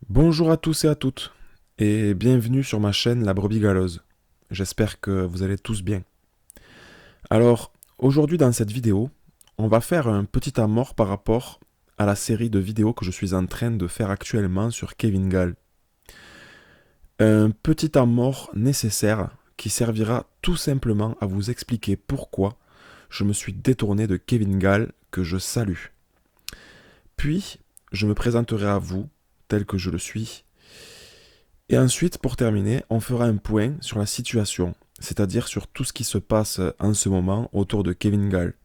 Bonjour à tous et à toutes, et bienvenue sur ma chaîne La Brebis Galeuse. J'espère que vous allez tous bien. Alors, aujourd'hui dans cette vidéo, on va faire un petit amorce par rapport à la série de vidéos que je suis en train de faire actuellement sur Kevin Gall. Un petit amorce nécessaire qui servira tout simplement à vous expliquer pourquoi je me suis détourné de Kevin Gall que je salue. Puis, je me présenterai à vous tel que je le suis. Et ensuite, pour terminer, on fera un point sur la situation, c'est-à-dire sur tout ce qui se passe en ce moment autour de Kevin Gall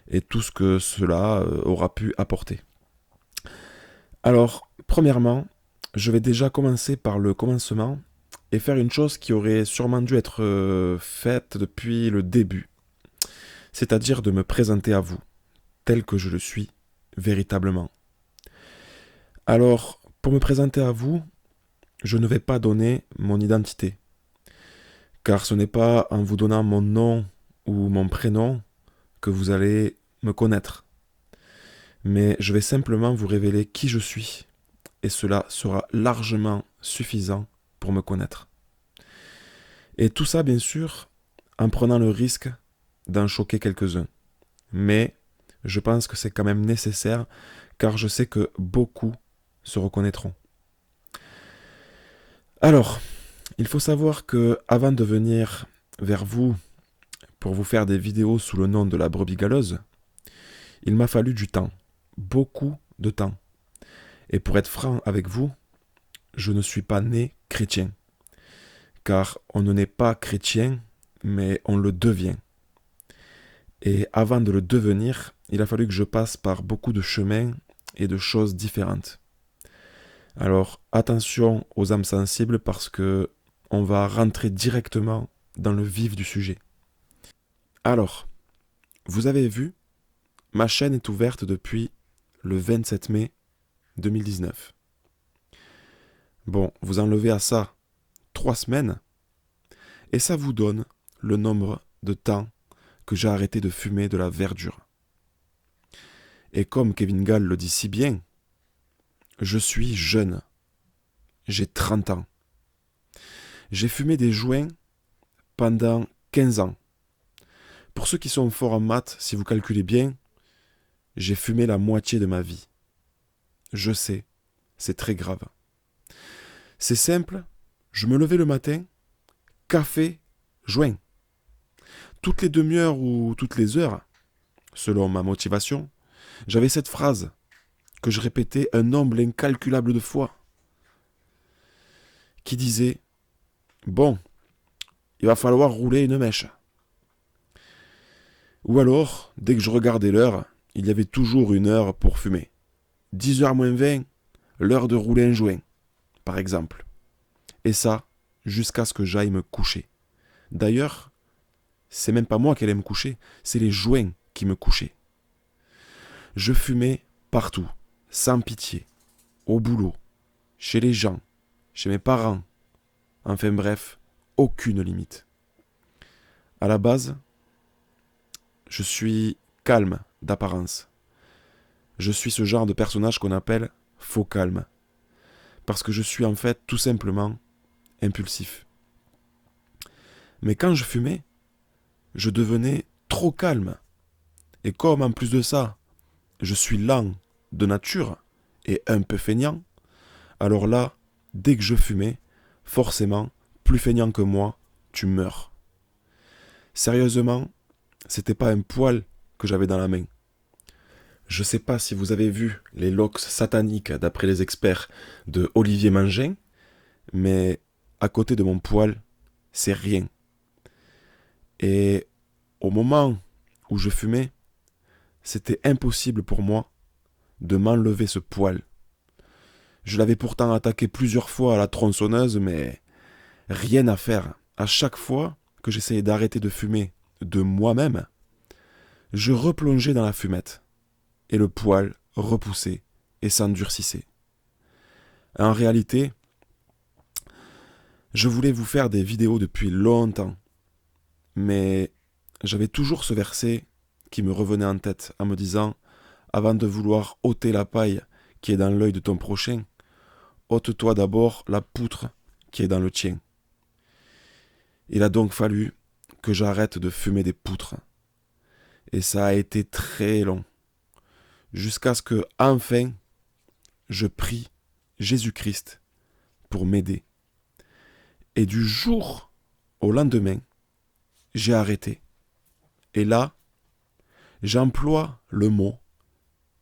et tout ce que cela aura pu apporter. Alors, premièrement, je vais déjà commencer par le commencement et faire une chose qui aurait sûrement dû être faite depuis le début, c'est-à-dire de me présenter à vous, tel que je le suis véritablement. Alors, pour me présenter à vous, je ne vais pas donner mon identité, car ce n'est pas en vous donnant mon nom ou mon prénom que vous allez me connaître, mais je vais simplement vous révéler qui je suis, et cela sera largement suffisant pour me connaître. Et tout ça, bien sûr, en prenant le risque d'en choquer quelques-uns. Mais je pense que c'est quand même nécessaire, car je sais que beaucoup se reconnaîtront. Alors, il faut savoir que avant de venir vers vous pour vous faire des vidéos sous le nom de la brebis galeuse, il m'a fallu du temps, beaucoup de temps. Et pour être franc avec vous, je ne suis pas né chrétien, car on ne naît pas chrétien, mais on le devient. Et avant de le devenir, il a fallu que je passe par beaucoup de chemins et de choses différentes. Alors attention aux âmes sensibles parce que on va rentrer directement dans le vif du sujet. Alors, vous avez vu, ma chaîne est ouverte depuis le 27 mai 2019. Bon, vous enlevez à ça 3 semaines, et ça vous donne le nombre de temps que j'ai arrêté de fumer de la verdure. Et comme Kevin Gall le dit si bien, je suis jeune. J'ai 30 ans. J'ai fumé des joints pendant 15 ans. Pour ceux qui sont forts en maths, si vous calculez bien, j'ai fumé la moitié de ma vie. Je sais, c'est très grave. C'est simple, je me levais le matin, café, joint. Toutes les demi-heures ou toutes les heures, selon ma motivation, j'avais cette phrase que je répétais un nombre incalculable de fois, qui disait « Bon, il va falloir rouler une mèche ». Ou alors, dès que je regardais l'heure, il y avait toujours une heure pour fumer. 10h moins 20, l'heure de rouler un joint, par exemple. Et ça, jusqu'à ce que j'aille me coucher. D'ailleurs, c'est même pas moi qui allais me coucher, c'est les joints qui me couchaient. Je fumais partout, sans pitié, au boulot, chez les gens, chez mes parents. Enfin bref, aucune limite. À la base, je suis calme d'apparence. Je suis ce genre de personnage qu'on appelle faux calme. Parce que je suis en fait tout simplement impulsif. Mais quand je fumais, je devenais trop calme. Et comme en plus de ça, je suis lent de nature et un peu feignant, alors là, dès que je fumais, forcément, plus feignant que moi, tu meurs. Sérieusement, c'était pas un poil que j'avais dans la main. Je sais pas si vous avez vu les locks sataniques d'après les experts de Olivier Mangin, mais à côté de mon poil, c'est rien. Et au moment où je fumais, c'était impossible pour moi de m'enlever ce poil. Je l'avais pourtant attaqué plusieurs fois à la tronçonneuse, mais rien à faire. À chaque fois que j'essayais d'arrêter de fumer de moi-même, je replongeais dans la fumette, et le poil repoussait et s'endurcissait. En réalité, je voulais vous faire des vidéos depuis longtemps, mais j'avais toujours ce verset qui me revenait en tête en me disant, avant de vouloir ôter la paille qui est dans l'œil de ton prochain, ôte-toi d'abord la poutre qui est dans le tien. Il a donc fallu que j'arrête de fumer des poutres. Et ça a été très long. Jusqu'à ce que, enfin, je prie Jésus-Christ pour m'aider. Et du jour au lendemain, j'ai arrêté. Et là, j'emploie le mot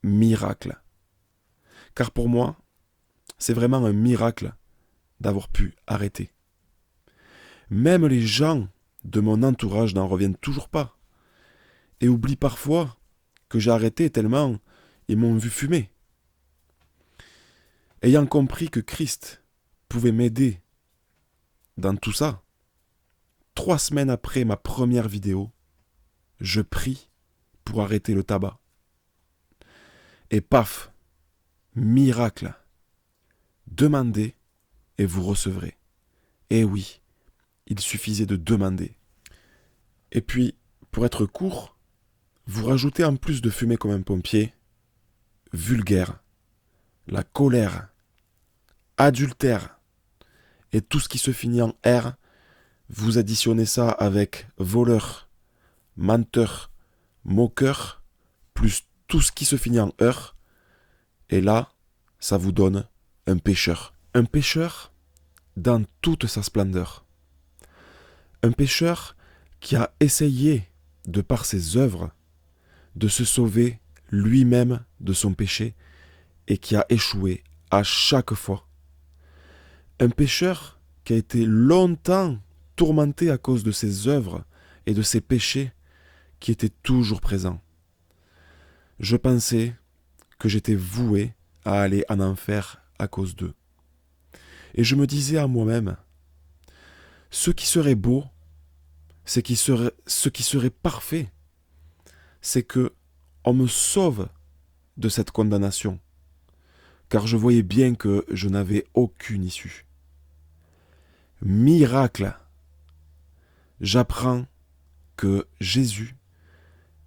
miracle. Car pour moi, c'est vraiment un miracle d'avoir pu arrêter. Même les gens de mon entourage n'en reviennent toujours pas. Et oublient parfois que j'ai arrêté tellement ils m'ont vu fumer. Ayant compris que Christ pouvait m'aider dans tout ça, 3 semaines après ma première vidéo, je prie pour arrêter le tabac. Et paf, miracle, demandez et vous recevrez. Eh oui, il suffisait de demander. Et puis, pour être court, vous rajoutez en plus de fumer comme un pompier, vulgaire, la colère, adultère et tout ce qui se finit en R, vous additionnez ça avec voleur, menteur, moqueur, plus tout ce qui se finit en heure, et là, ça vous donne un pécheur. Un pécheur dans toute sa splendeur. Un pécheur qui a essayé, de par ses œuvres, de se sauver lui-même de son péché et qui a échoué à chaque fois. Un pécheur qui a été longtemps tourmenté à cause de ses œuvres et de ses péchés qui étaient toujours présents. Je pensais que j'étais voué à aller en enfer à cause d'eux. Et je me disais à moi-même, ce qui serait beau, ce qui serait parfait, c'est que on me sauve de cette condamnation, car je voyais bien que je n'avais aucune issue. Miracle, j'apprends que Jésus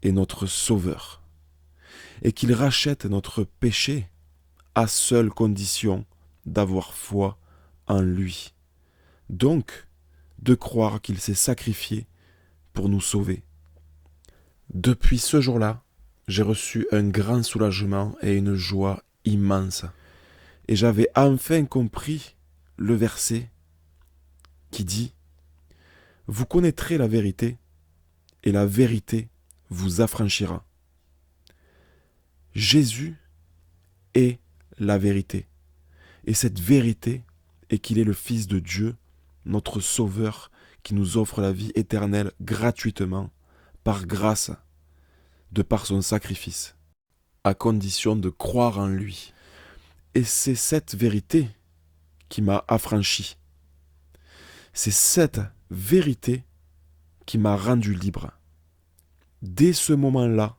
est notre Sauveur et qu'il rachète notre péché à seule condition d'avoir foi en lui. Donc, de croire qu'il s'est sacrifié pour nous sauver. Depuis ce jour-là, j'ai reçu un grand soulagement et une joie immense. Et j'avais enfin compris le verset qui dit « Vous connaîtrez la vérité, et la vérité vous affranchira. » Jésus est la vérité. Et cette vérité est qu'il est le Fils de Dieu, notre Sauveur, qui nous offre la vie éternelle gratuitement, par grâce, de par son sacrifice, à condition de croire en lui. Et c'est cette vérité qui m'a affranchi. C'est cette vérité qui m'a rendu libre. Dès ce moment-là,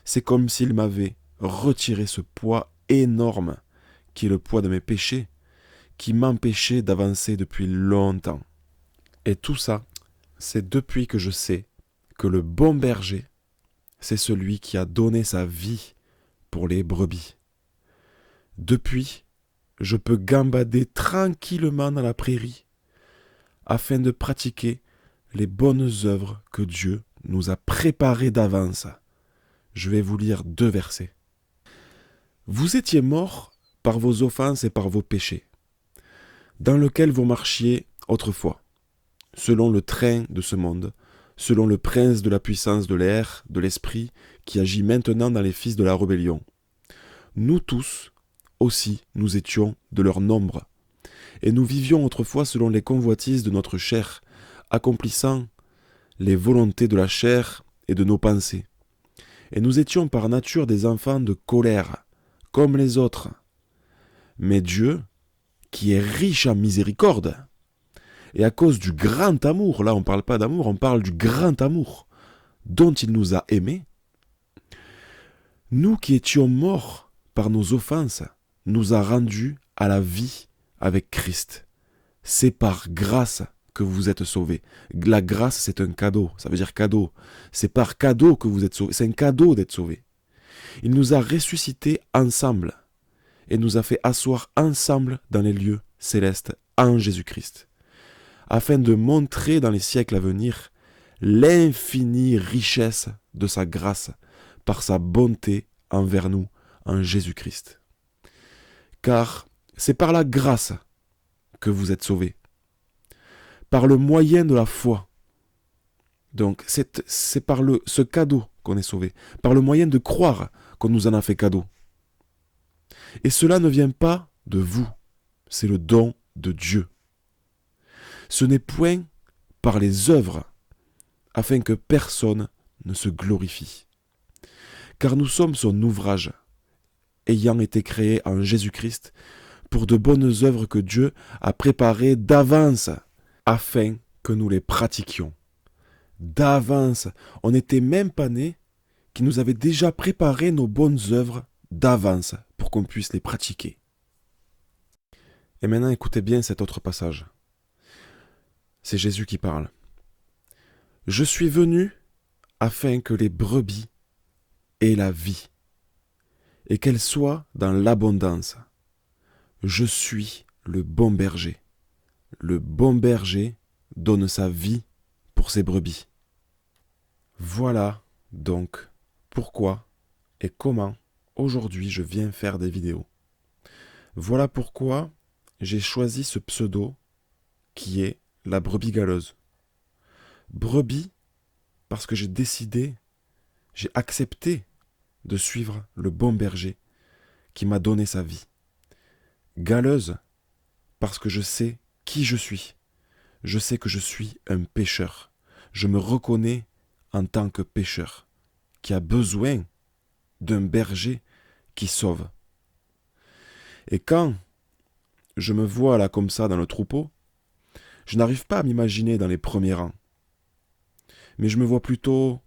c'est comme s'il m'avait retiré ce poids énorme qui est le poids de mes péchés, qui m'empêchait d'avancer depuis longtemps. Et tout ça, c'est depuis que je sais que le bon berger, c'est celui qui a donné sa vie pour les brebis. Depuis, je peux gambader tranquillement dans la prairie afin de pratiquer les bonnes œuvres que Dieu nous a préparées d'avance. Je vais vous lire 2 versets. Vous étiez morts par vos offenses et par vos péchés, dans lesquels vous marchiez autrefois, selon le train de ce monde, selon le prince de la puissance de l'air, de l'esprit, qui agit maintenant dans les fils de la rébellion. Nous tous, aussi, nous étions de leur nombre, et nous vivions autrefois selon les convoitises de notre chair, accomplissant les volontés de la chair et de nos pensées. Et nous étions par nature des enfants de colère, comme les autres. Mais Dieu, qui est riche en miséricorde, et à cause du grand amour, là on ne parle pas d'amour, on parle du grand amour dont il nous a aimés, nous qui étions morts par nos offenses, nous a rendus à la vie avec Christ. C'est par grâce que vous êtes sauvés. La grâce, c'est un cadeau, ça veut dire cadeau. C'est par cadeau que vous êtes sauvés, c'est un cadeau d'être sauvés. Il nous a ressuscités ensemble et nous a fait asseoir ensemble dans les lieux célestes en Jésus-Christ, afin de montrer dans les siècles à venir l'infinie richesse de sa grâce par sa bonté envers nous en Jésus-Christ. Car c'est par la grâce que vous êtes sauvés, par le moyen de la foi. Donc c'est par ce cadeau qu'on est sauvé, par le moyen de croire qu'on nous en a fait cadeau. Et cela ne vient pas de vous, c'est le don de Dieu. Ce n'est point par les œuvres, afin que personne ne se glorifie. Car nous sommes son ouvrage, ayant été créés en Jésus-Christ, pour de bonnes œuvres que Dieu a préparées d'avance, afin que nous les pratiquions. D'avance, on n'était même pas nés, qui nous avait déjà préparé nos bonnes œuvres d'avance, pour qu'on puisse les pratiquer. Et maintenant, écoutez bien cet autre passage. C'est Jésus qui parle. « Je suis venu afin que les brebis aient la vie, et qu'elles soient dans l'abondance. Je suis le bon berger. Le bon berger donne sa vie pour ses brebis. » Voilà donc pourquoi et comment aujourd'hui je viens faire des vidéos. Voilà pourquoi j'ai choisi ce pseudo qui est la brebis galeuse. Brebis parce que j'ai accepté de suivre le bon berger qui m'a donné sa vie. Galeuse parce que je sais qui je suis. Je sais que je suis un pécheur. Je me reconnais en tant que pécheur qui a besoin d'un berger qui sauve. Et quand je me vois là comme ça dans le troupeau, je n'arrive pas à m'imaginer dans les premiers rangs. Mais je me vois plutôt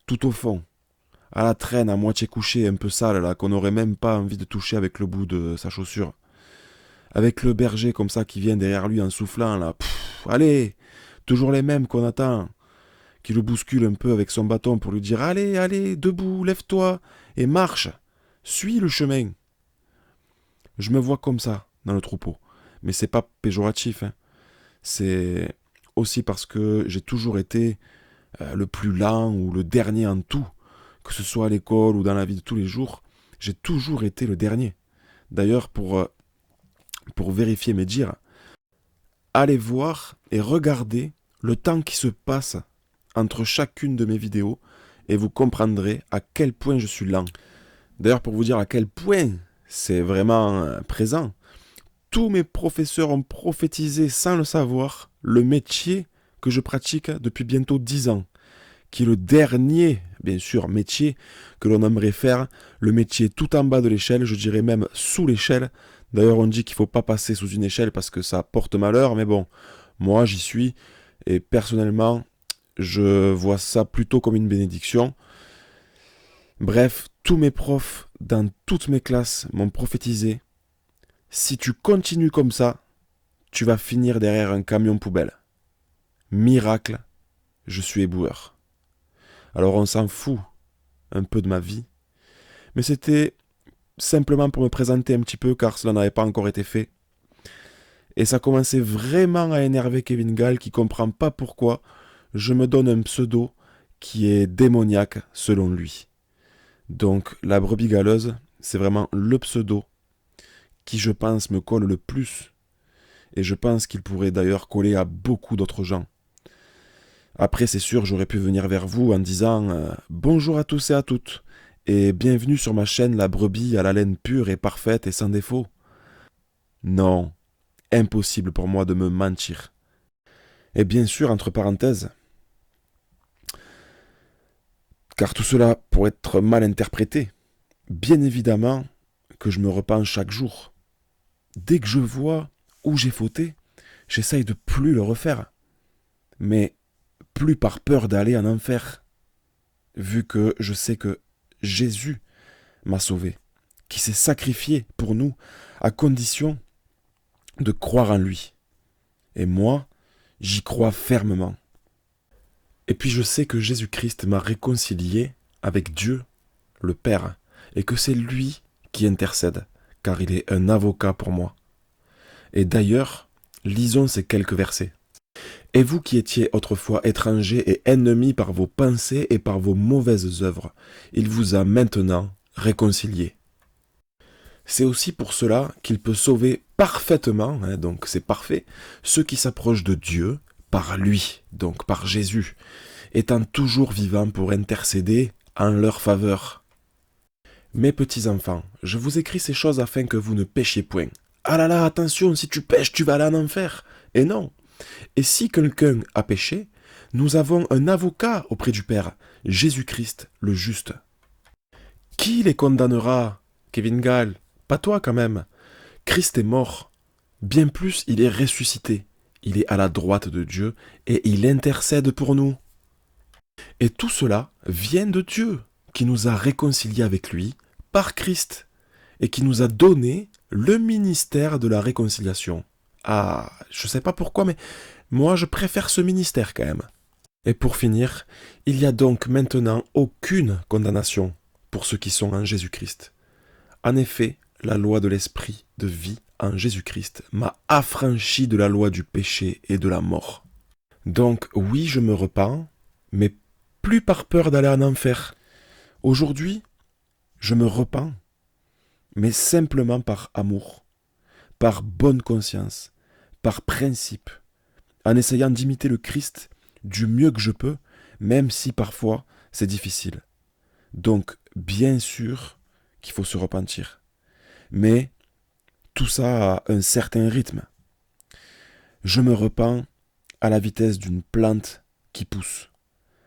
tout au fond, à la traîne, à moitié couché, un peu sale, là, qu'on n'aurait même pas envie de toucher avec le bout de sa chaussure. Avec le berger comme ça qui vient derrière lui en soufflant, là. Allez, toujours les mêmes qu'on attend, qui le bouscule un peu avec son bâton pour lui dire « Allez, allez, debout, lève-toi et marche, suis le chemin ». Je me vois comme ça dans le troupeau, mais c'est pas péjoratif, hein. C'est aussi parce que j'ai toujours été le plus lent ou le dernier en tout, que ce soit à l'école ou dans la vie de tous les jours, j'ai toujours été le dernier. D'ailleurs, pour vérifier mes dires, allez voir et regardez le temps qui se passe entre chacune de mes vidéos et vous comprendrez à quel point je suis lent. D'ailleurs, pour vous dire à quel point c'est vraiment présent, tous mes professeurs ont prophétisé sans le savoir le métier que je pratique depuis bientôt 10 ans, qui est le dernier, bien sûr, métier que l'on aimerait faire, le métier tout en bas de l'échelle, je dirais même sous l'échelle. D'ailleurs, on dit qu'il ne faut pas passer sous une échelle parce que ça porte malheur, mais bon, moi j'y suis, et personnellement, je vois ça plutôt comme une bénédiction. Bref, tous mes profs dans toutes mes classes m'ont prophétisé. Si tu continues comme ça, tu vas finir derrière un camion poubelle. Miracle, je suis éboueur. Alors on s'en fout un peu de ma vie, mais c'était simplement pour me présenter un petit peu car cela n'avait pas encore été fait. Et ça commençait vraiment à énerver Kevin Gall qui comprend pas pourquoi je me donne un pseudo qui est démoniaque selon lui. Donc la brebis galeuse, c'est vraiment le pseudo qui je pense me colle le plus. Et je pense qu'il pourrait d'ailleurs coller à beaucoup d'autres gens. Après, c'est sûr, j'aurais pu venir vers vous en disant bonjour à tous et à toutes, et bienvenue sur ma chaîne La Brebis à la laine pure et parfaite et sans défaut. Non, impossible pour moi de me mentir. Et bien sûr, entre parenthèses, car tout cela pourrait être mal interprété, bien évidemment que je me repens chaque jour. Dès que je vois où j'ai fauté, j'essaye de plus le refaire. Mais plus par peur d'aller en enfer, vu que je sais que Jésus m'a sauvé, qui s'est sacrifié pour nous, à condition de croire en lui. Et moi, j'y crois fermement. Et puis je sais que Jésus-Christ m'a réconcilié avec Dieu, le Père, et que c'est lui qui intercède, car il est un avocat pour moi. Et d'ailleurs, lisons ces quelques versets. Et vous qui étiez autrefois étrangers et ennemis par vos pensées et par vos mauvaises œuvres, il vous a maintenant réconciliés. C'est aussi pour cela qu'il peut sauver parfaitement, donc c'est parfait, ceux qui s'approchent de Dieu par lui, donc par Jésus, étant toujours vivant pour intercéder en leur faveur. Mes petits enfants, je vous écris ces choses afin que vous ne péchiez point. Ah là là, attention, si tu pèches, tu vas aller en enfer. Et non. Et si quelqu'un a péché, nous avons un avocat auprès du Père, Jésus-Christ le juste. Qui les condamnera, Kevin Gall? Pas toi quand même. Christ est mort. Bien plus, il est ressuscité. Il est à la droite de Dieu et il intercède pour nous. Et tout cela vient de Dieu, qui nous a réconciliés avec lui par Christ et qui nous a donné le ministère de la réconciliation. Ah, je sais pas pourquoi, mais moi je préfère ce ministère quand même. Et pour finir, il n'y a donc maintenant aucune condamnation pour ceux qui sont en Jésus-Christ. En effet, la loi de l'esprit de vie en Jésus-Christ m'a affranchi de la loi du péché et de la mort. Donc oui, je me repens, mais plus par peur d'aller en enfer. Aujourd'hui, je me repens, mais simplement par amour, par bonne conscience, par principe, en essayant d'imiter le Christ du mieux que je peux, même si parfois c'est difficile. Donc, bien sûr qu'il faut se repentir. Mais tout ça a un certain rythme. Je me repens à la vitesse d'une plante qui pousse.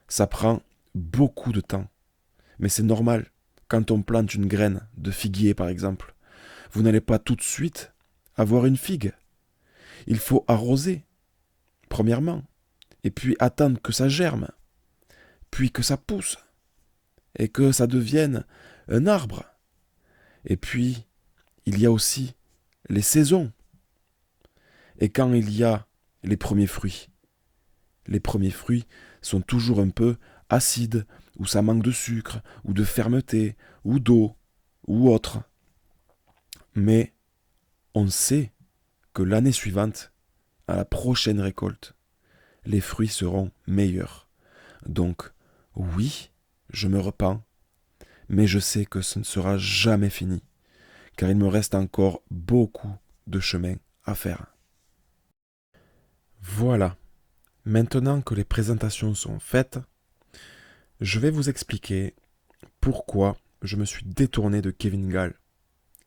Ça prend beaucoup de temps. Mais c'est normal. Quand on plante une graine de figuier, par exemple, vous n'allez pas tout de suite avoir une figue. Il faut arroser, premièrement, et puis attendre que ça germe, puis que ça pousse, et que ça devienne un arbre. Et puis, il y a aussi les saisons. Et quand il y a les premiers fruits sont toujours un peu acides, ou ça manque de sucre, ou de fermeté, ou d'eau, ou autre. Mais on sait que l'année suivante, à la prochaine récolte, les fruits seront meilleurs. Donc, oui, je me repens, mais je sais que ce ne sera jamais fini, car il me reste encore beaucoup de chemin à faire. Voilà, maintenant que les présentations sont faites, je vais vous expliquer pourquoi je me suis détourné de Kevin Gall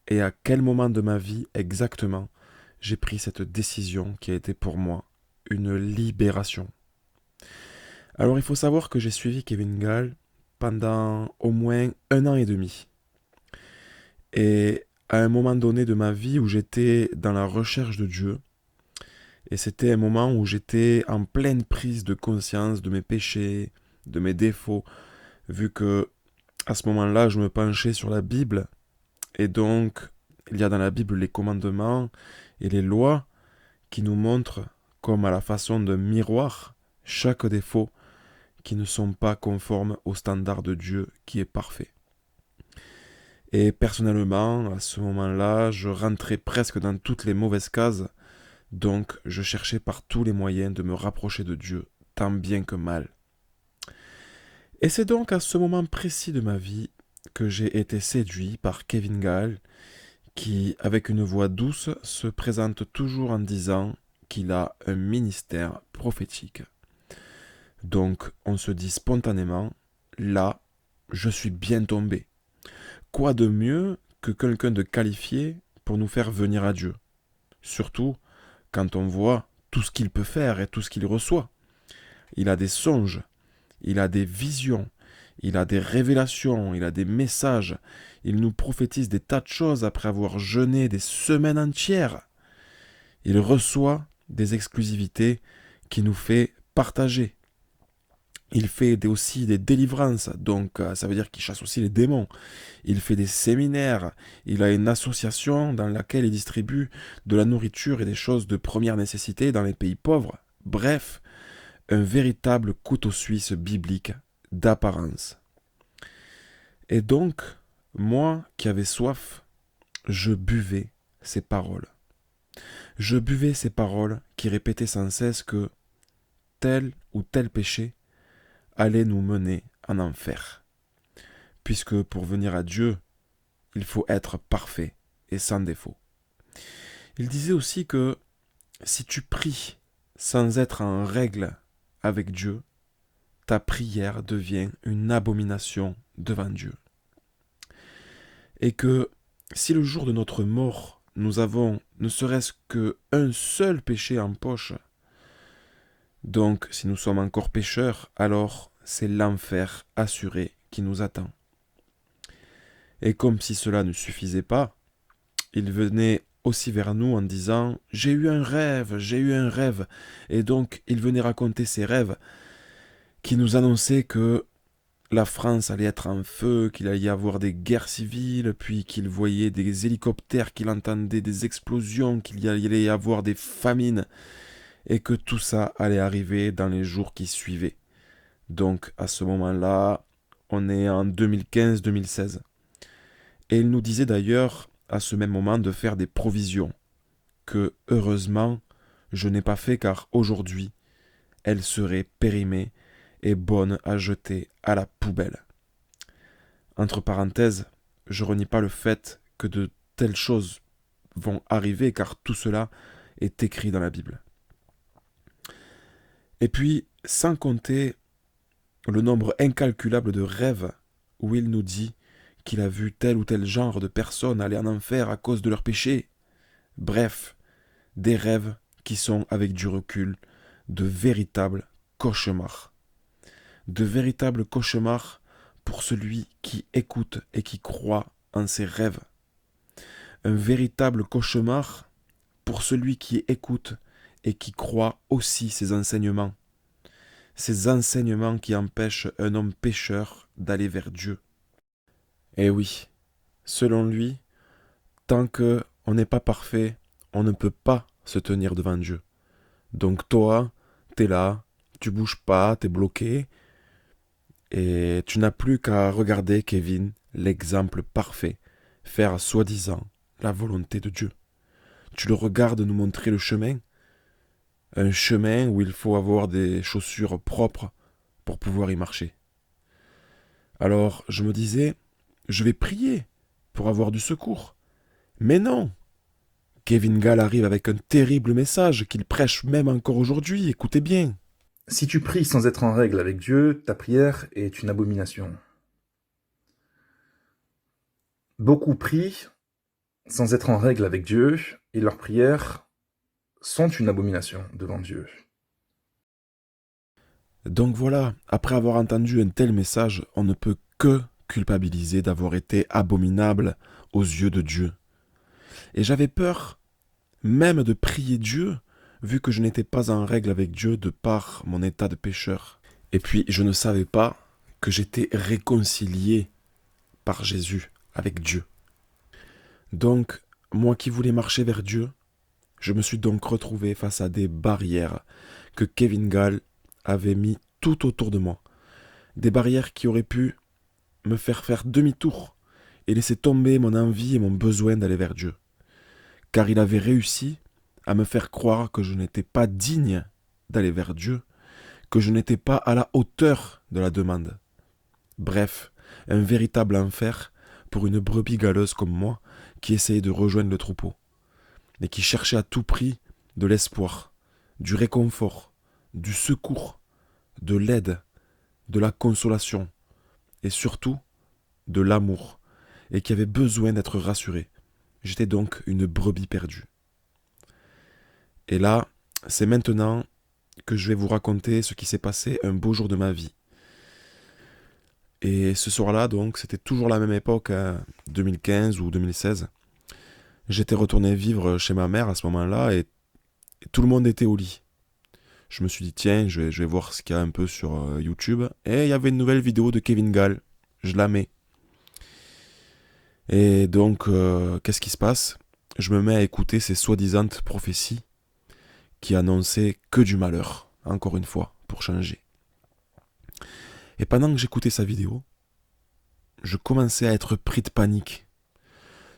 et à quel moment de ma vie exactement j'ai pris cette décision qui a été pour moi une libération. Alors il faut savoir que j'ai suivi Kevin Gall pendant au moins 1 an et demi. Et à un moment donné de ma vie où j'étais dans la recherche de Dieu, et c'était un moment où j'étais en pleine prise de conscience de mes péchés, de mes défauts, vu que à ce moment-là, je me penchais sur la Bible, et donc il y a dans la Bible les commandements et les lois qui nous montrent, comme à la façon d'un miroir, chaque défaut qui ne sont pas conformes au standard de Dieu qui est parfait. Et personnellement, à ce moment-là, je rentrais presque dans toutes les mauvaises cases, donc je cherchais par tous les moyens de me rapprocher de Dieu, tant bien que mal. Et c'est donc à ce moment précis de ma vie que j'ai été séduit par Kevin Gall, qui, avec une voix douce, se présente toujours en disant qu'il a un ministère prophétique. Donc on se dit spontanément, là, je suis bien tombé. Quoi de mieux que quelqu'un de qualifié pour nous faire venir à Dieu? Surtout quand on voit tout ce qu'il peut faire et tout ce qu'il reçoit. Il a des songes, il a des visions, il a des révélations, il a des messages, il nous prophétise des tas de choses après avoir jeûné des semaines entières. Il reçoit des exclusivités qu'il nous fait partager. Il fait aussi des délivrances, donc ça veut dire qu'il chasse aussi les démons. Il fait des séminaires, il a une association dans laquelle il distribue de la nourriture et des choses de première nécessité dans les pays pauvres. Bref, un véritable couteau suisse biblique d'apparence. Et donc, moi qui avais soif, je buvais ces paroles. Je buvais ces paroles qui répétaient sans cesse que tel ou tel péché allait nous mener en enfer. Puisque pour venir à Dieu, il faut être parfait et sans défaut. Il disait aussi que si tu pries sans être en règle avec Dieu, ta prière devient une abomination devant Dieu. Et que si le jour de notre mort, nous avons ne serait-ce qu'un seul péché en poche, donc si nous sommes encore pécheurs, alors c'est l'enfer assuré qui nous attend. Et comme si cela ne suffisait pas, il venait aussi vers nous en disant « J'ai eu un rêve, j'ai eu un rêve ». Et donc il venait raconter ses rêves qui nous annonçaient que la France allait être en feu, qu'il allait y avoir des guerres civiles, puis qu'il voyait des hélicoptères, qu'il entendait des explosions, qu'il allait y avoir des famines, et que tout ça allait arriver dans les jours qui suivaient. Donc à ce moment-là, on est en 2015-2016. Et il nous disait d'ailleurs, à ce même moment, de faire des provisions, que heureusement, je n'ai pas fait car aujourd'hui, elles seraient périmées et bonnes à jeter à la poubelle. Entre parenthèses, je renie pas le fait que de telles choses vont arriver car tout cela est écrit dans la Bible. Et puis, sans compter le nombre incalculable de rêves où il nous dit qu'il a vu tel ou tel genre de personnes aller en enfer à cause de leurs péchés. Bref, des rêves qui sont, avec du recul, de véritables cauchemars. De véritables cauchemars pour celui qui écoute et qui croit en ses rêves. Un véritable cauchemar pour celui qui écoute et qui croit aussi ses enseignements. Ces enseignements qui empêchent un homme pécheur d'aller vers Dieu. Et oui, selon lui, tant qu'on n'est pas parfait, on ne peut pas se tenir devant Dieu. Donc toi, t'es là, tu bouges pas, t'es bloqué, et tu n'as plus qu'à regarder Kevin, l'exemple parfait, faire soi-disant la volonté de Dieu. Tu le regardes nous montrer le chemin, un chemin où il faut avoir des chaussures propres pour pouvoir y marcher. Alors je me disais, je vais prier pour avoir du secours. Mais non! Kevin Gall arrive avec un terrible message qu'il prêche même encore aujourd'hui, écoutez bien. Si tu pries sans être en règle avec Dieu, ta prière est une abomination. Beaucoup prient sans être en règle avec Dieu, et leurs prières sont une abomination devant Dieu. Donc voilà, après avoir entendu un tel message, on ne peut que culpabiliser d'avoir été abominable aux yeux de Dieu. Et j'avais peur même de prier Dieu, vu que je n'étais pas en règle avec Dieu de par mon état de pécheur. Et puis je ne savais pas que j'étais réconcilié par Jésus avec Dieu. Donc, moi qui voulais marcher vers Dieu, je me suis donc retrouvé face à des barrières que Kevin Gall avait mis tout autour de moi. Des barrières qui auraient pu me faire demi-tour et laisser tomber mon envie et mon besoin d'aller vers Dieu. Car il avait réussi à me faire croire que je n'étais pas digne d'aller vers Dieu, que je n'étais pas à la hauteur de la demande. Bref, un véritable enfer pour une brebis galeuse comme moi qui essayait de rejoindre le troupeau et qui cherchait à tout prix de l'espoir, du réconfort, du secours, de l'aide, de la consolation et surtout de l'amour et qui avait besoin d'être rassuré. J'étais donc une brebis perdue. Et là, c'est maintenant que je vais vous raconter ce qui s'est passé un beau jour de ma vie. Et ce soir-là, donc, c'était toujours la même époque, 2015 ou 2016. J'étais retourné vivre chez ma mère à ce moment-là et tout le monde était au lit. Je me suis dit, tiens, je vais voir ce qu'il y a un peu sur YouTube. Et il y avait une nouvelle vidéo de Kevin Gall. Je la mets. Et donc, qu'est-ce qui se passe? Je me mets à écouter ces soi-disant prophéties qui annonçaient que du malheur, encore une fois, pour changer. Et pendant que j'écoutais sa vidéo, je commençais à être pris de panique.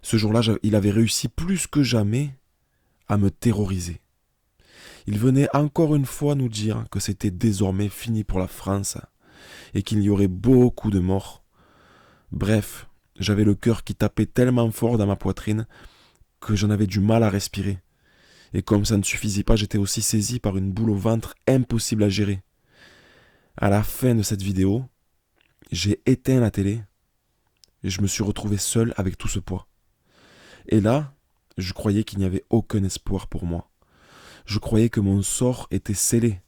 Ce jour-là, il avait réussi plus que jamais à me terroriser. Il venait encore une fois nous dire que c'était désormais fini pour la France et qu'il y aurait beaucoup de morts. Bref, j'avais le cœur qui tapait tellement fort dans ma poitrine que j'en avais du mal à respirer. Et comme ça ne suffisait pas, j'étais aussi saisi par une boule au ventre impossible à gérer. À la fin de cette vidéo, j'ai éteint la télé et je me suis retrouvé seul avec tout ce poids. Et là, je croyais qu'il n'y avait aucun espoir pour moi. Je croyais que mon sort était scellé.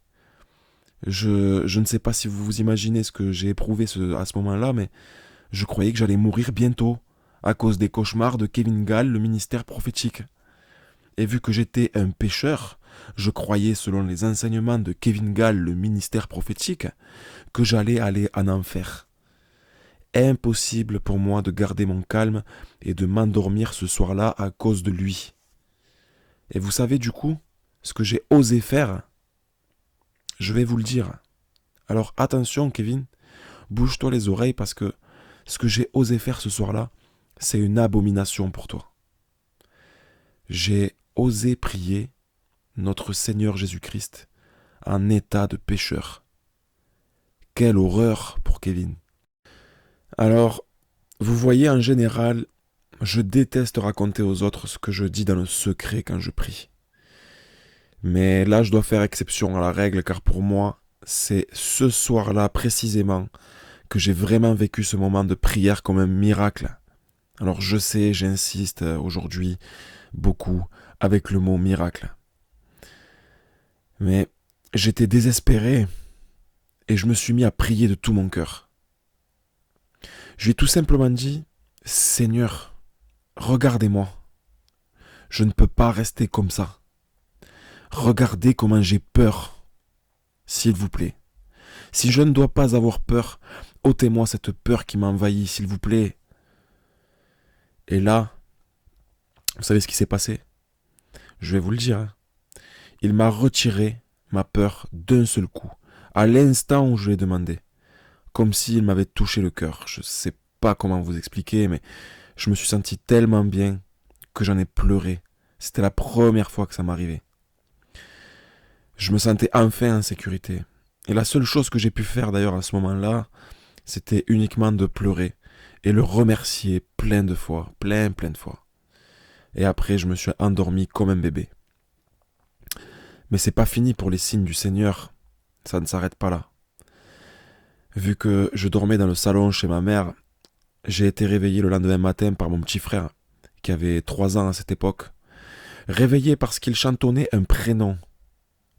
Je ne sais pas si vous vous imaginez ce que j'ai éprouvé à ce moment-là, mais je croyais que j'allais mourir bientôt à cause des cauchemars de Kevin Gall, le ministère prophétique. Et vu que j'étais un pécheur, je croyais, selon les enseignements de Kevin Gall, le ministère prophétique, que j'allais aller en enfer. Impossible pour moi de garder mon calme et de m'endormir ce soir-là à cause de lui. Et vous savez du coup, ce que j'ai osé faire? Je vais vous le dire. Alors attention Kevin, bouge-toi les oreilles parce que ce que j'ai osé faire ce soir-là, c'est une abomination pour toi. J'ai osé prier notre Seigneur Jésus-Christ en état de pécheur. Quelle horreur pour Kevin. Alors, vous voyez, en général, je déteste raconter aux autres ce que je dis dans le secret quand je prie. Mais là, je dois faire exception à la règle, car pour moi, c'est ce soir-là précisément que j'ai vraiment vécu ce moment de prière comme un miracle. Alors je sais, j'insiste aujourd'hui beaucoup avec le mot miracle. Mais j'étais désespéré et je me suis mis à prier de tout mon cœur. Je lui ai tout simplement dit, Seigneur, regardez-moi. Je ne peux pas rester comme ça. Regardez comment j'ai peur, s'il vous plaît. Si je ne dois pas avoir peur, ôtez-moi cette peur qui m'envahit, s'il vous plaît. Et là, vous savez ce qui s'est passé? Je vais vous le dire. Hein. Il m'a retiré ma peur d'un seul coup, à l'instant où je l'ai demandé. Comme s'il m'avait touché le cœur. Je ne sais pas comment vous expliquer, mais je me suis senti tellement bien que j'en ai pleuré. C'était la première fois que ça m'arrivait. Je me sentais enfin en sécurité. Et la seule chose que j'ai pu faire d'ailleurs à ce moment-là, c'était uniquement de pleurer et le remercier plein de fois, plein de fois. Et après, je me suis endormi comme un bébé. Mais c'est pas fini pour les signes du Seigneur. Ça ne s'arrête pas là. Vu que je dormais dans le salon chez ma mère, j'ai été réveillé le lendemain matin par mon petit frère, qui avait 3 ans à cette époque. Réveillé parce qu'il chantonnait un prénom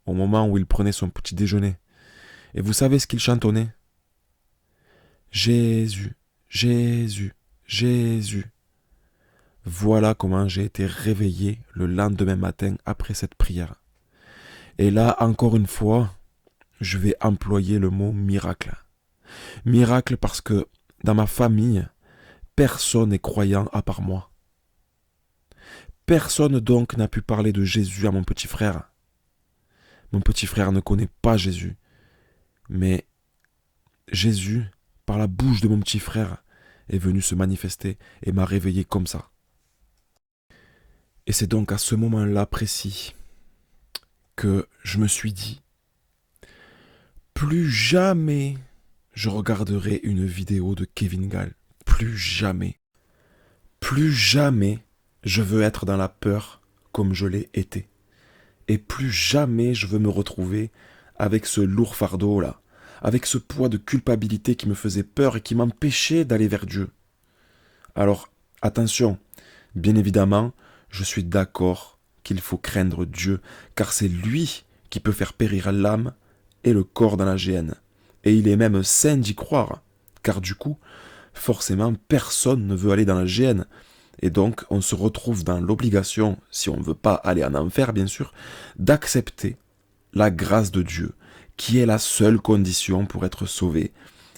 au moment où il prenait son petit déjeuner. Et vous savez ce qu'il chantonnait? Jésus, Jésus, Jésus. Voilà comment j'ai été réveillé le lendemain matin après cette prière. Et là, encore une fois, je vais employer le mot miracle. Miracle parce que dans ma famille, personne n'est croyant à part moi. Personne donc n'a pu parler de Jésus à mon petit frère. Mon petit frère ne connaît pas Jésus. Mais Jésus, par la bouche de mon petit frère, est venu se manifester et m'a réveillé comme ça. Et c'est donc à ce moment-là précis que je me suis dit, plus jamais je regarderai une vidéo de Kevin Gall. Plus jamais. Plus jamais je veux être dans la peur comme je l'ai été. Et plus jamais je veux me retrouver avec ce lourd fardeau-là, avec ce poids de culpabilité qui me faisait peur et qui m'empêchait d'aller vers Dieu. Alors, attention, bien évidemment, je suis d'accord qu'il faut craindre Dieu, car c'est lui qui peut faire périr l'âme et le corps dans la géhenne. Et il est même sain d'y croire, car du coup, forcément, personne ne veut aller dans la géhenne. Et donc, on se retrouve dans l'obligation, si on ne veut pas aller en enfer, bien sûr, d'accepter la grâce de Dieu, qui est la seule condition pour être sauvé,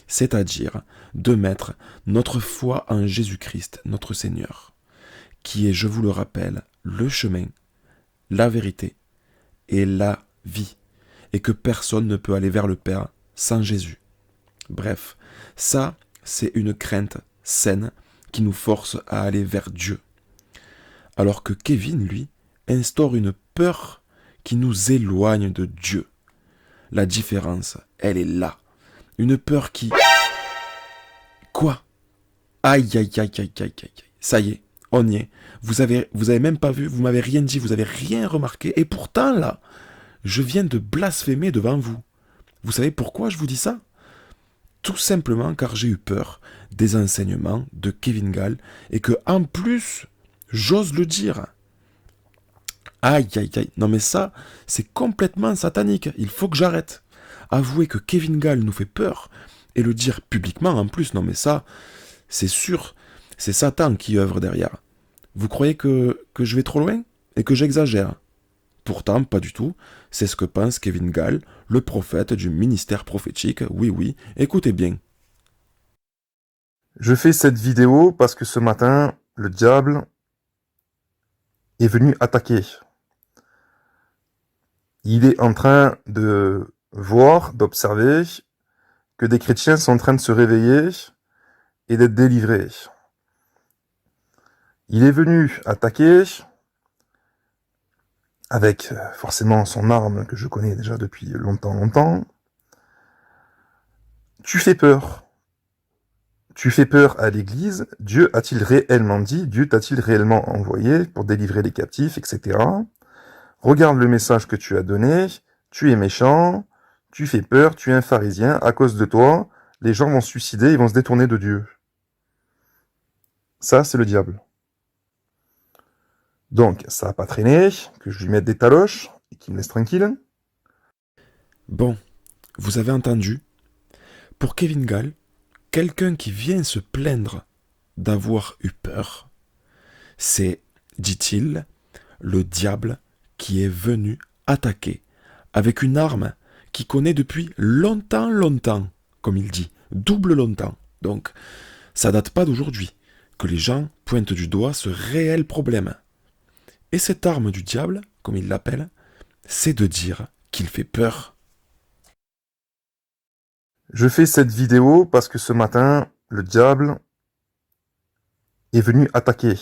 c'est-à-dire de mettre notre foi en Jésus-Christ, notre Seigneur, qui est, je vous le rappelle, le chemin, la vérité et la vie, et que personne ne peut aller vers le Père sans Jésus. Bref, ça, c'est une crainte saine qui nous force à aller vers Dieu. alors que Kevin, lui, instaure une peur qui nous éloigne de Dieu. La différence, elle est là. Une peur qui... Quoi? Aïe, aïe, aïe, aïe, aïe, aïe. Ça y est, on y est. Vous avez même pas vu, vous m'avez rien dit, vous avez rien remarqué. Et pourtant, là, je viens de blasphémer devant vous. Vous savez pourquoi je vous dis ça? Tout simplement car j'ai eu peur des enseignements de Kevin Gall et que, en plus, j'ose le dire. Aïe, aïe, aïe. Non mais ça, c'est complètement satanique. Il faut que j'arrête. Avouer que Kevin Gall nous fait peur et le dire publiquement en plus, non mais ça, c'est sûr, c'est Satan qui œuvre derrière. Vous croyez que je vais trop loin et que j'exagère? Pourtant, pas du tout. C'est ce que pense Kevin Gall, le prophète du ministère prophétique. Oui, oui, écoutez bien. Je fais cette vidéo parce que ce matin, le diable est venu attaquer. Il est en train de voir, d'observer que des chrétiens sont en train de se réveiller et d'être délivrés. Il est venu attaquer avec forcément son arme que je connais déjà depuis longtemps. Tu fais peur. Tu fais peur à l'Église. Dieu a-t-il réellement dit, Dieu t'a-t-il réellement envoyé pour délivrer les captifs, etc. Regarde le message que tu as donné. Tu es méchant. Tu fais peur. Tu es un pharisien. À cause de toi, les gens vont se suicider. Ils vont se détourner de Dieu. Ça, c'est le diable. Donc, ça n'a pas traîné, que je lui mette des taloches et qu'il me laisse tranquille. Bon, vous avez entendu? Pour Kevin Gall, quelqu'un qui vient se plaindre d'avoir eu peur, c'est, dit-il, le diable qui est venu attaquer avec une arme qu'il connaît depuis longtemps, comme il dit, double longtemps. Donc, ça date pas d'aujourd'hui que les gens pointent du doigt ce réel problème. Et cette arme du diable, comme il l'appelle, c'est de dire qu'il fait peur. Je fais cette vidéo parce que ce matin, le diable est venu attaquer.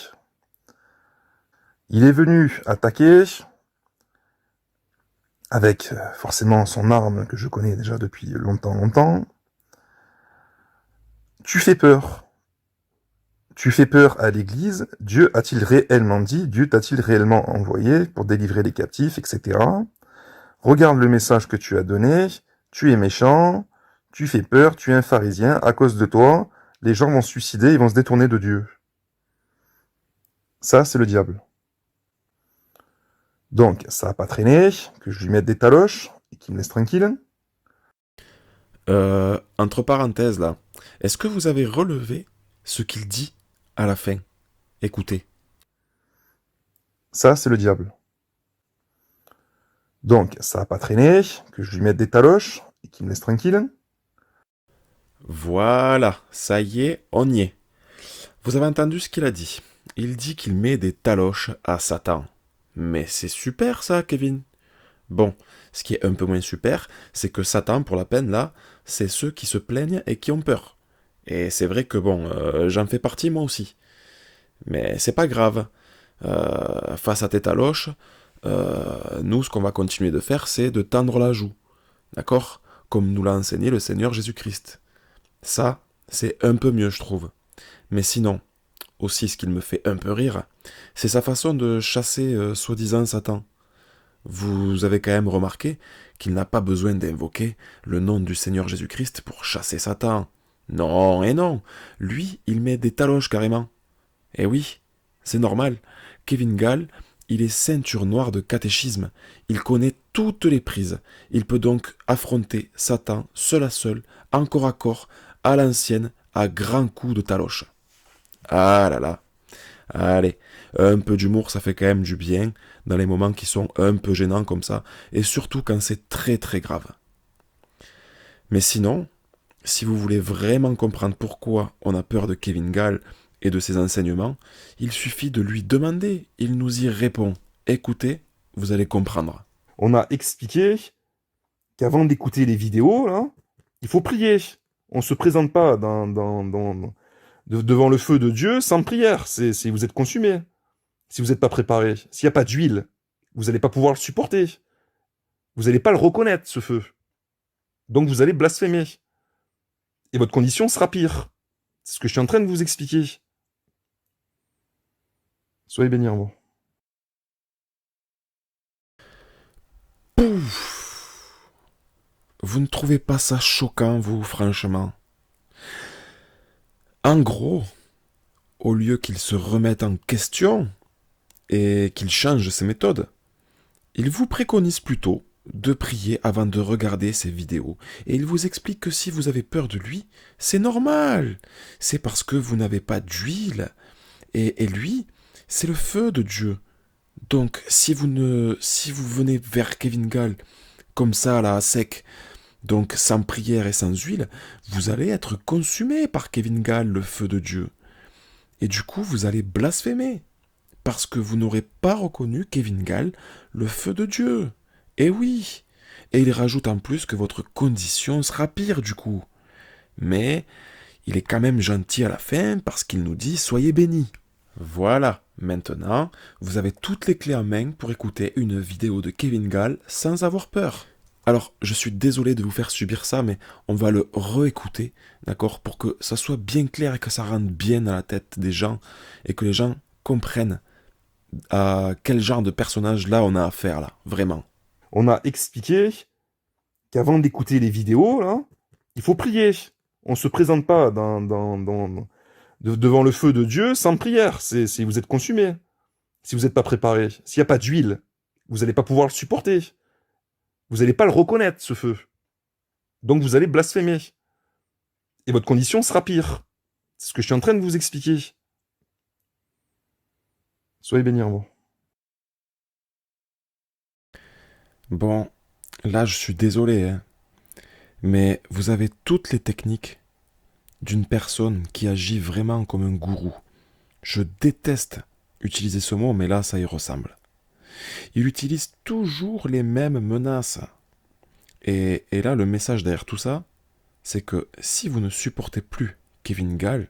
Il est venu attaquer avec forcément son arme que je connais déjà depuis longtemps. Tu fais peur. Tu fais peur à l'Église. Dieu a-t-il réellement dit, Dieu t'a-t-il réellement envoyé pour délivrer les captifs, etc. Regarde le message que tu as donné. Tu es méchant. Tu fais peur. Tu es un pharisien. À cause de toi, les gens vont se suicider. Ils vont se détourner de Dieu. Ça, c'est le diable. Donc, ça n'a pas traîné, que je lui mette des taloches et qu'il me laisse tranquille. Entre parenthèses là, est-ce que vous avez relevé ce qu'il dit à la fin? Écoutez. Ça, c'est le diable. Donc, ça n'a pas traîné, que je lui mette des taloches et qu'il me laisse tranquille. Voilà, ça y est, on y est. Vous avez entendu ce qu'il a dit. Il dit qu'il met des taloches à Satan. Mais c'est super ça, Kevin. Bon, ce qui est un peu moins super, c'est que Satan, pour la peine, là, c'est ceux qui se plaignent et qui ont peur. Et c'est vrai que bon, j'en fais partie moi aussi. Mais c'est pas grave. Face à tes taloches, nous, ce qu'on va continuer de faire, c'est de tendre la joue. D'accord? Comme nous l'a enseigné le Seigneur Jésus-Christ. Ça, c'est un peu mieux, je trouve. Mais sinon, aussi ce qui me fait un peu rire, c'est sa façon de chasser soi-disant Satan. Vous avez quand même remarqué qu'il n'a pas besoin d'invoquer le nom du Seigneur Jésus-Christ pour chasser Satan. Non et non, lui, il met des taloches carrément. Eh oui, c'est normal. Kevin Gall, il est ceinture noire de catéchisme. Il connaît toutes les prises. Il peut donc affronter Satan seul à seul, encore à corps, à l'ancienne, à grands coups de taloche. Ah là là. Allez, un peu d'humour, ça fait quand même du bien dans les moments qui sont un peu gênants comme ça, et surtout quand c'est très très grave. Mais sinon, si vous voulez vraiment comprendre pourquoi on a peur de Kevin Gall et de ses enseignements, il suffit de lui demander, il nous y répond. Écoutez, vous allez comprendre. On a expliqué qu'avant d'écouter les vidéos, là, il faut prier. On ne se présente pas devant le feu de Dieu sans prière. Vous êtes consumé. si vous n'êtes pas préparé. S'il n'y a pas d'huile, vous n'allez pas pouvoir le supporter. Vous n'allez pas le reconnaître, ce feu. Donc vous allez blasphémer. Et votre condition sera pire. C'est ce que je suis en train de vous expliquer. Soyez bénis en moi. Pouf! Vous ne trouvez pas ça choquant, vous, franchement? En gros, au lieu qu'il se remette en question et qu'il change ses méthodes, il vous préconise plutôt de prier avant de regarder ses vidéos. Et il vous explique que si vous avez peur de lui, c'est normal. C'est parce que vous n'avez pas d'huile. Et lui, c'est le feu de Dieu. Donc, si vous venez vers Kevin Gall comme ça, là, à sec, donc sans prière et sans huile, vous allez être consumé par Kevin Gall, le feu de Dieu. Et du coup, vous allez blasphémer. Parce que vous n'aurez pas reconnu Kevin Gall, le feu de Dieu. Et oui. Et il rajoute en plus que votre condition sera pire du coup. Mais il est quand même gentil à la fin parce qu'il nous dit soyez bénis. Voilà, maintenant, vous avez toutes les clés en main pour écouter une vidéo de Kevin Gall sans avoir peur. Alors, je suis désolé de vous faire subir ça, mais on va le réécouter, d'accord, pour que ça soit bien clair et que ça rentre bien dans la tête des gens et que les gens comprennent à quel genre de personnage là on a affaire là, vraiment. On a expliqué qu'avant d'écouter les vidéos, là, il faut prier. On ne se présente pas devant le feu de Dieu sans prière. Si vous êtes consumé, si vous n'êtes pas préparé, s'il n'y a pas d'huile, vous n'allez pas pouvoir le supporter. Vous n'allez pas le reconnaître, ce feu. Donc vous allez blasphémer. Et votre condition sera pire. C'est ce que je suis en train de vous expliquer. Soyez bénis en moi. Bon, là je suis désolé, hein, mais vous avez toutes les techniques d'une personne qui agit vraiment comme un gourou. Je déteste utiliser ce mot, mais là ça y ressemble. Il utilise toujours les mêmes menaces. Et là, le message derrière tout ça, c'est que si vous ne supportez plus Kevin Gall,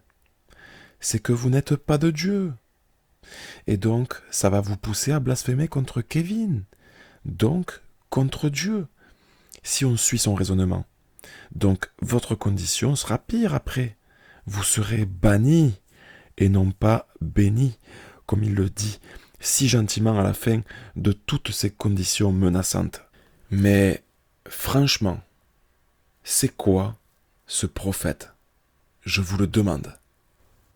c'est que vous n'êtes pas de Dieu. Et donc, ça va vous pousser à blasphémer contre Kevin. Donc, contre Dieu. Si on suit son raisonnement. Donc, votre condition sera pire après. Vous serez banni et non pas béni, comme il le dit si gentiment à la fin de toutes ces conditions menaçantes. Mais franchement, c'est quoi ce prophète? Je vous le demande.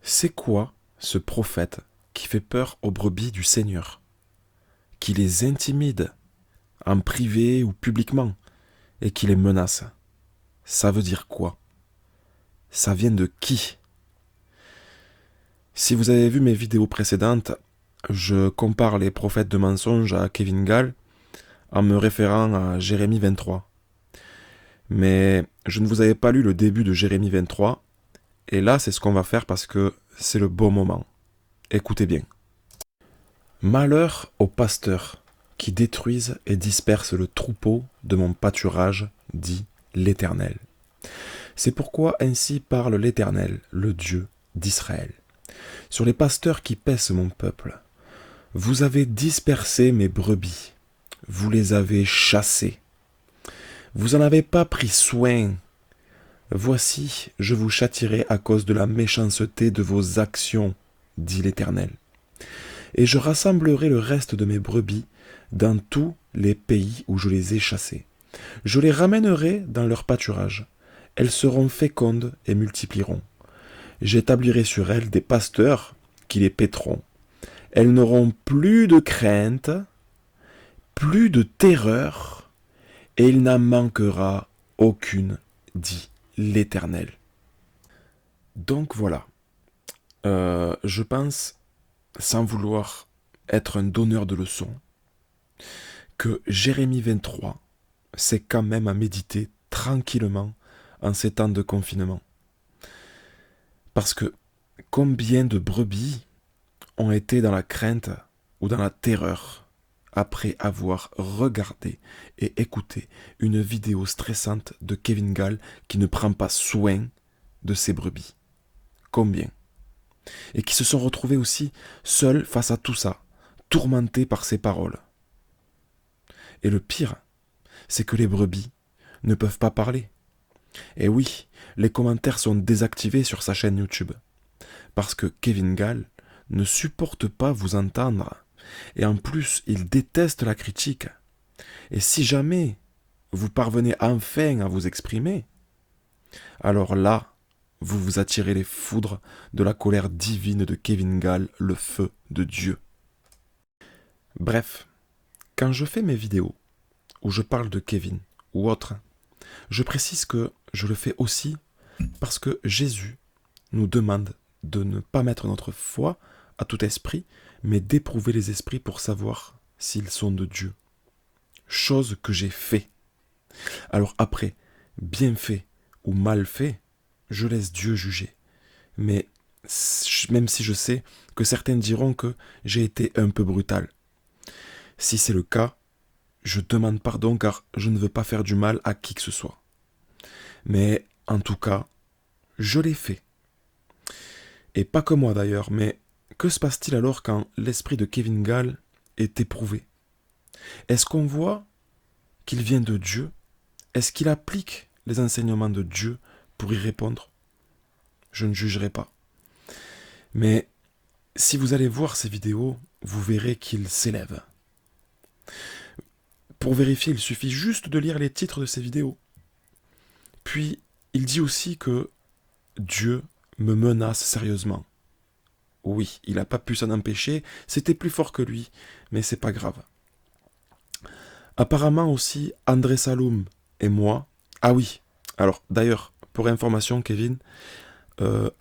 C'est quoi ce prophète qui fait peur aux brebis du Seigneur? Qui les intimide, en privé ou publiquement, et qui les menace? Ça veut dire quoi? Ça vient de qui? Si vous avez vu mes vidéos précédentes, je compare les prophètes de mensonges à Kevin Gall en me référant à Jérémie 23. Mais je ne vous avais pas lu le début de Jérémie 23, et là c'est ce qu'on va faire parce que c'est le bon moment. Écoutez bien. Malheur aux pasteurs qui détruisent et dispersent le troupeau de mon pâturage, dit l'Éternel. C'est pourquoi ainsi parle l'Éternel, le Dieu d'Israël. Sur les pasteurs qui paissent mon peuple, vous avez dispersé mes brebis, vous les avez chassées. Vous n'en avez pas pris soin. Voici, je vous châtierai à cause de la méchanceté de vos actions, dit l'Éternel. Et je rassemblerai le reste de mes brebis dans tous les pays où je les ai chassées. Je les ramènerai dans leur pâturage. Elles seront fécondes et multiplieront. J'établirai sur elles des pasteurs qui les paîtront. Elles n'auront plus de crainte, plus de terreur, et il n'en manquera aucune, dit l'Éternel. Donc voilà, je pense, sans vouloir être un donneur de leçons, que Jérémie 23, c'est quand même à méditer tranquillement en ces temps de confinement. Parce que combien de brebis ont été dans la crainte ou dans la terreur après avoir regardé et écouté une vidéo stressante de Kevin Gall qui ne prend pas soin de ses brebis. Combien? Et qui se sont retrouvés aussi seuls face à tout ça, tourmenté par ses paroles. Et le pire, c'est que les brebis ne peuvent pas parler. Et oui, les commentaires sont désactivés sur sa chaîne YouTube. Parce que Kevin Gall ne supporte pas vous entendre. Et en plus, il déteste la critique. Et si jamais vous parvenez enfin à vous exprimer, alors là, vous vous attirez les foudres de la colère divine de Kevin Gall, le feu de Dieu. Bref, quand je fais mes vidéos où je parle de Kevin ou autre, je précise que je le fais aussi parce que Jésus nous demande de ne pas mettre notre foi à tout esprit, mais d'éprouver les esprits pour savoir s'ils sont de Dieu. Chose que j'ai fait. Alors après, bien fait ou mal fait, je laisse Dieu juger. Mais même si je sais que certains diront que j'ai été un peu brutal. Si c'est le cas, je demande pardon car je ne veux pas faire du mal à qui que ce soit. Mais en tout cas, je l'ai fait. Et pas que moi d'ailleurs, mais que se passe-t-il alors quand l'esprit de Kevin Gall est éprouvé? Est-ce qu'on voit qu'il vient de Dieu? Est-ce qu'il applique les enseignements de Dieu pour y répondre? Je ne jugerai pas. Mais si vous allez voir ces vidéos, vous verrez qu'il s'élève. Pour vérifier, il suffit juste de lire les titres de ces vidéos. Puis, il dit aussi que Dieu me menace sérieusement. Oui, il n'a pas pu s'en empêcher, c'était plus fort que lui, mais c'est pas grave. Apparemment aussi, André Saloum et moi... Ah oui, alors d'ailleurs, pour information, Kevin,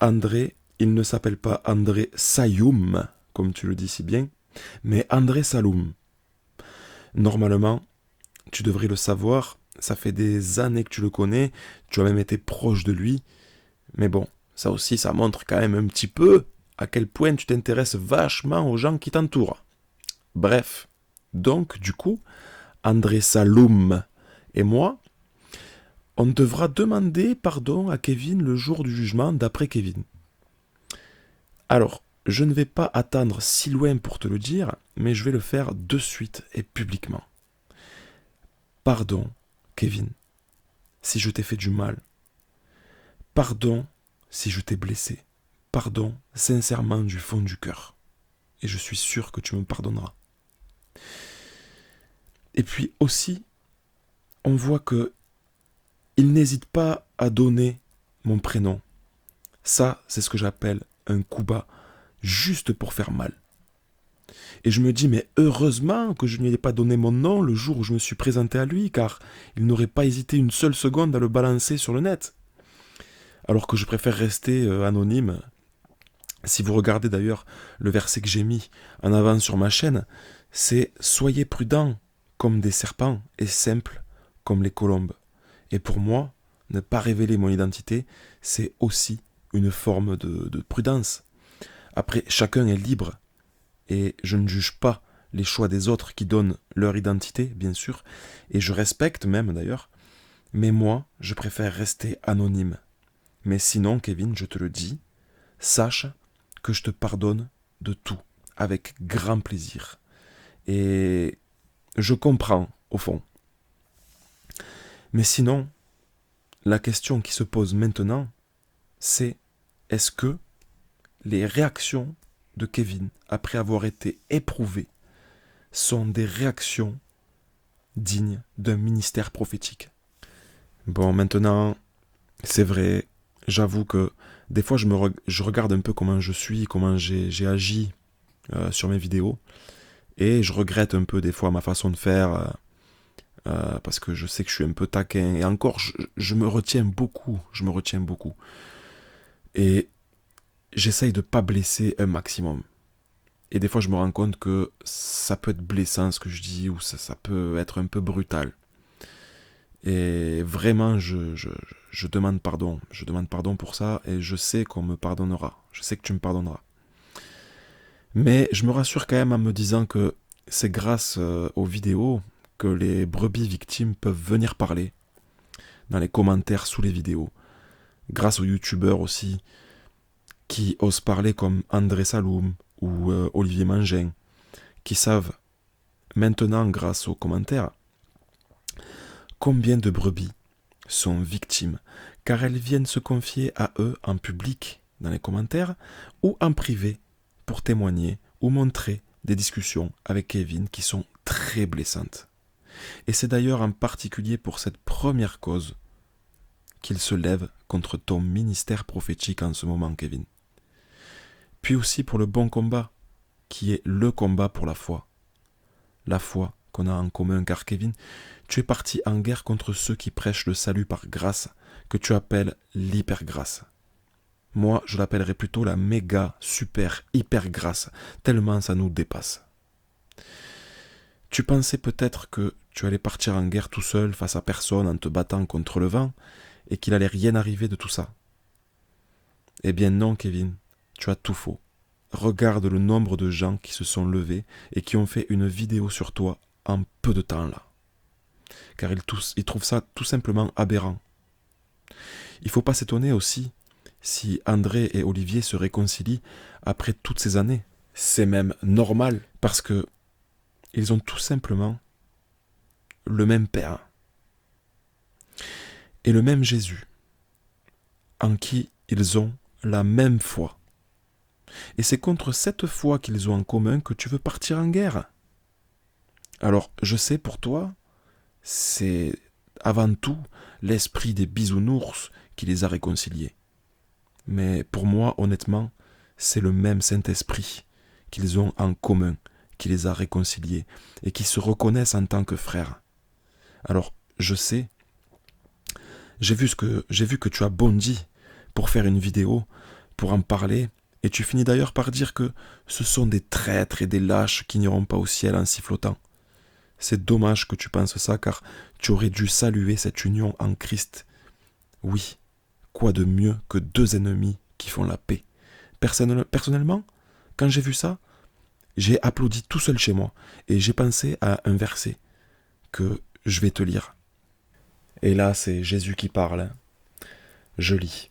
André, il ne s'appelle pas André Sayoum, comme tu le dis si bien, mais André Saloum. Normalement, tu devrais le savoir, ça fait des années que tu le connais, tu as même été proche de lui, mais bon, ça aussi, ça montre quand même un petit peu à quel point tu t'intéresses vachement aux gens qui t'entourent. Bref, donc du coup, André Saloum et moi, on devra demander pardon à Kevin le jour du jugement d'après Kevin. Alors, je ne vais pas attendre si loin pour te le dire, mais je vais le faire de suite et publiquement. Pardon, Kevin, si je t'ai fait du mal. Pardon si je t'ai blessé. Pardon sincèrement du fond du cœur. Et je suis sûr que tu me pardonneras. Et puis aussi, on voit que il n'hésite pas à donner mon prénom. Ça, c'est ce que j'appelle un coup bas, juste pour faire mal. Et je me dis, mais heureusement que je ne lui ai pas donné mon nom le jour où je me suis présenté à lui, car il n'aurait pas hésité une seule seconde à le balancer sur le net. Alors que je préfère rester anonyme. Si vous regardez d'ailleurs le verset que j'ai mis en avant sur ma chaîne, c'est « Soyez prudents comme des serpents et simples comme les colombes ». Et pour moi, ne pas révéler mon identité, c'est aussi une forme de prudence. Après, chacun est libre. Et je ne juge pas les choix des autres qui donnent leur identité, bien sûr. Et je respecte même d'ailleurs. Mais moi, je préfère rester anonyme. Mais sinon, Kevin, je te le dis, sache que je te pardonne de tout, avec grand plaisir. Et je comprends, au fond. Mais sinon, la question qui se pose maintenant, c'est est-ce que les réactions de Kevin, après avoir été éprouvé, sont des réactions dignes d'un ministère prophétique? Bon, maintenant, c'est vrai, j'avoue que des fois je regarde un peu comment je suis, comment j'ai agi sur mes vidéos, et je regrette un peu des fois ma façon de faire, parce que je sais que je suis un peu taquin, et encore, je me retiens beaucoup, Et j'essaye de ne pas blesser un maximum. Et des fois, je me rends compte que ça peut être blessant ce que je dis, ou ça peut être un peu brutal. Et vraiment, je demande pardon. Je demande pardon pour ça, et je sais qu'on me pardonnera. Je sais que tu me pardonneras. Mais je me rassure quand même en me disant que c'est grâce aux vidéos que les brebis victimes peuvent venir parler dans les commentaires sous les vidéos. Grâce aux youtubeurs aussi, qui osent parler comme André Saloum ou Olivier Mangin, qui savent maintenant, grâce aux commentaires, combien de brebis sont victimes, car elles viennent se confier à eux en public, dans les commentaires, ou en privé, pour témoigner ou montrer des discussions avec Kevin qui sont très blessantes. Et c'est d'ailleurs en particulier pour cette première cause qu'il se lève contre ton ministère prophétique en ce moment, Kevin. Puis aussi pour le bon combat, qui est le combat pour la foi. La foi qu'on a en commun, car Kevin, tu es parti en guerre contre ceux qui prêchent le salut par grâce, que tu appelles l'hypergrâce. Moi, je l'appellerais plutôt la méga, super, hyper grâce, tellement ça nous dépasse. Tu pensais peut-être que tu allais partir en guerre tout seul face à personne en te battant contre le vent et qu'il allait rien arriver de tout ça. Eh bien non, Kevin, tu as tout faux. Regarde le nombre de gens qui se sont levés et qui ont fait une vidéo sur toi en peu de temps là. Car ils trouvent ça tout simplement aberrant. Il ne faut pas s'étonner aussi si André et Olivier se réconcilient après toutes ces années. C'est même normal parce que ils ont tout simplement le même Père et le même Jésus en qui ils ont la même foi. Et c'est contre cette foi qu'ils ont en commun que tu veux partir en guerre. Alors, je sais pour toi, c'est avant tout l'esprit des bisounours qui les a réconciliés. Mais pour moi, honnêtement, c'est le même Saint-Esprit qu'ils ont en commun, qui les a réconciliés et qui se reconnaissent en tant que frères. Alors, je sais, j'ai vu que tu as bondi pour faire une vidéo, pour en parler, et tu finis d'ailleurs par dire que ce sont des traîtres et des lâches qui n'iront pas au ciel en sifflotant. C'est dommage que tu penses ça, car tu aurais dû saluer cette union en Christ. Oui, quoi de mieux que deux ennemis qui font la paix. Personnellement, quand j'ai vu ça, j'ai applaudi tout seul chez moi, et j'ai pensé à un verset que je vais te lire. Et là, c'est Jésus qui parle. Je lis.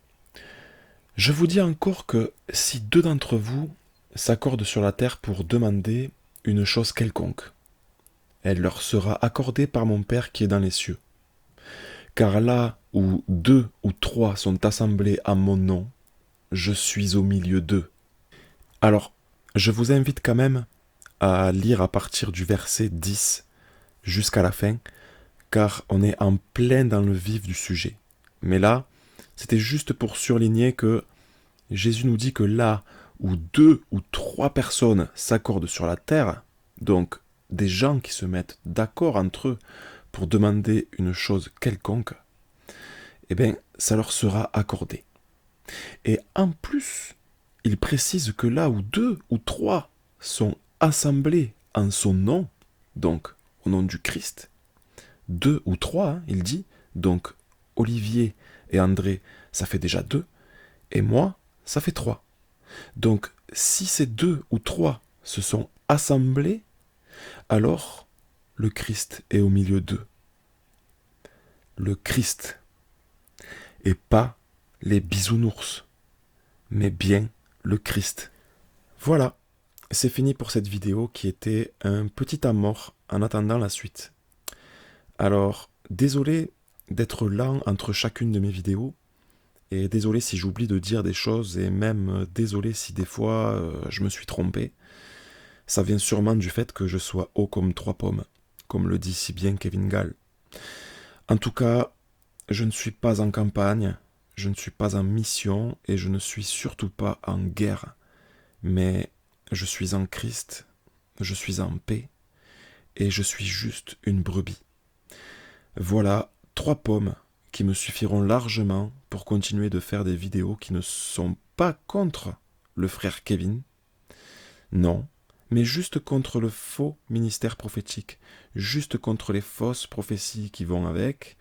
Je vous dis encore que si deux d'entre vous s'accordent sur la terre pour demander une chose quelconque, elle leur sera accordée par mon Père qui est dans les cieux. Car là où 2 ou 3 sont assemblés en mon nom, je suis au milieu d'eux. Alors, je vous invite quand même à lire à partir du verset 10 jusqu'à la fin, car on est en plein dans le vif du sujet. Mais là, c'était juste pour surligner que Jésus nous dit que là où 2 ou 3 personnes s'accordent sur la terre, donc des gens qui se mettent d'accord entre eux pour demander une chose quelconque, eh bien, ça leur sera accordé. Et en plus, il précise que là où 2 ou 3 sont assemblés en son nom, donc au nom du Christ, 2 ou 3, il dit, donc Olivier et André, ça fait déjà 2, et moi, ça fait 3. Donc, si ces 2 ou 3 se sont assemblés, alors le Christ est au milieu d'eux. Le Christ, et pas les bisounours, mais bien le Christ. Voilà, c'est fini pour cette vidéo qui était un petit amour en attendant la suite. Alors, désolé d'être lent entre chacune de mes vidéos, et désolé si j'oublie de dire des choses, et même désolé si des fois je me suis trompé. Ça vient sûrement du fait que je sois haut comme 3 pommes, comme le dit si bien Kevin Gall. En tout cas, je ne suis pas en campagne, je ne suis pas en mission, et je ne suis surtout pas en guerre. Mais je suis en Christ, je suis en paix, et je suis juste une brebis. Voilà 3 pommes qui me suffiront largement pour continuer de faire des vidéos qui ne sont pas contre le frère Kevin, non, mais juste contre le faux ministère prophétique, juste contre les fausses prophéties qui vont avec,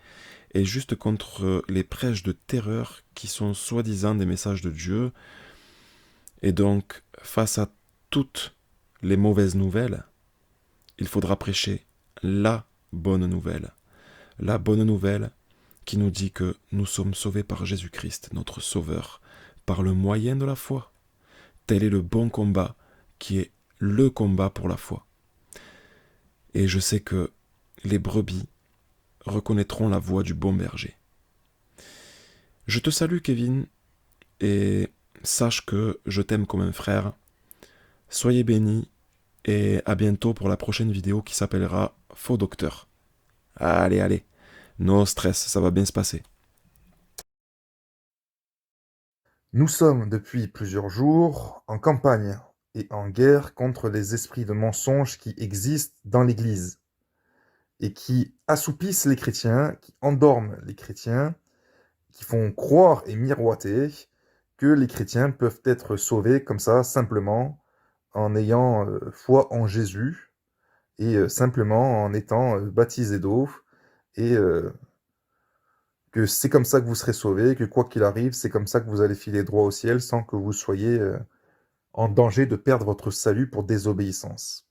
et juste contre les prêches de terreur qui sont soi-disant des messages de Dieu. Et donc, face à toutes les mauvaises nouvelles, il faudra prêcher la bonne nouvelle. La bonne nouvelle qui nous dit que nous sommes sauvés par Jésus-Christ, notre Sauveur, par le moyen de la foi. Tel est le bon combat, qui est le combat pour la foi. Et je sais que les brebis reconnaîtront la voix du bon berger. Je te salue, Kevin, et sache que je t'aime comme un frère. Soyez bénis, et à bientôt pour la prochaine vidéo qui s'appellera Faux Docteur. Allez, allez, no stress, ça va bien se passer. Nous sommes depuis plusieurs jours en campagne et en guerre contre les esprits de mensonges qui existent dans l'Église et qui assoupissent les chrétiens, qui endorment les chrétiens, qui font croire et miroiter que les chrétiens peuvent être sauvés comme ça, simplement, en ayant foi en Jésus et simplement en étant baptisés d'eau et que c'est comme ça que vous serez sauvés, que quoi qu'il arrive, c'est comme ça que vous allez filer droit au ciel sans que vous soyez en danger de perdre votre salut pour désobéissance.